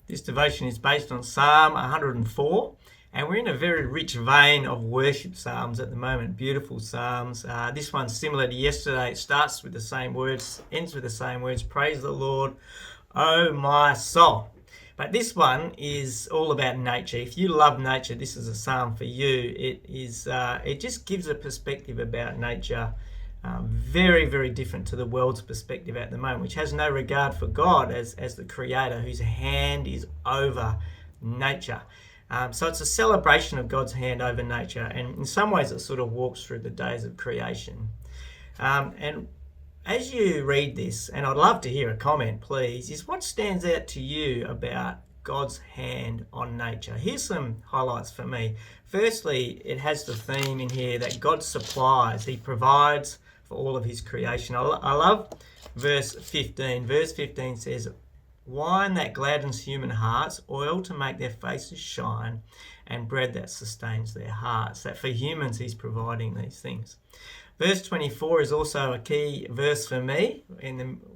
This devotion is based on Psalm 104, and we're in a very rich vein of worship psalms at the moment. Beautiful psalms. This one's similar to yesterday. It starts with the same words, ends with the same words. Praise the Lord, oh my soul. But this one is all about nature. If you love nature, this is a psalm for you. It just gives a perspective about nature. Very, very different to the world's perspective at the moment, which has no regard for God as the creator whose hand is over nature. So it's a celebration of God's hand over nature, and in some ways it sort of walks through the days of creation. And as you read this, and I'd love to hear a comment, please, is what stands out to you about God's hand on nature? Here's some highlights for me. Firstly, it has the theme in here that God supplies, He provides for all of His creation. I love verse 15. Verse 15 says, wine that gladdens human hearts, oil to make their faces shine, and bread that sustains their hearts. That for humans He's providing these things. Verse 24 is also a key verse for me,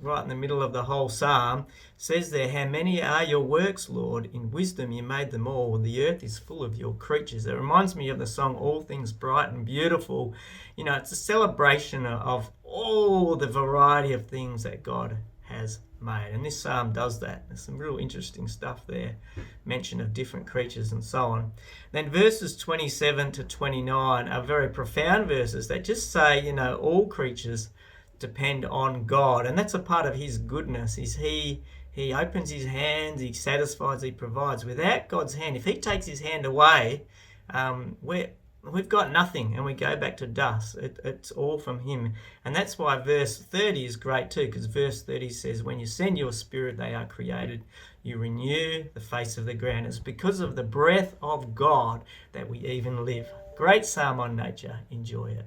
right in the middle of the whole psalm. It says there, how many are your works, Lord? In wisdom you made them all. The earth is full of your creatures. It reminds me of the song, All Things Bright and Beautiful. You know, it's a celebration of all the variety of things that God has made. And this psalm does that. There's some real interesting stuff there, mention of different creatures and so on. Then verses 27 to 29 are very profound verses that just say, you know, all creatures depend on God, and that's a part of His goodness. Is He opens His hands, He satisfies, He provides. Without God's hand, if He takes His hand away, we've got nothing, and we go back to dust. It's all from Him. And that's why verse 30 is great too, because verse 30 says, when you send your Spirit, they are created. You renew the face of the ground. It's because of the breath of God that we even live. Great psalm on nature. Enjoy it.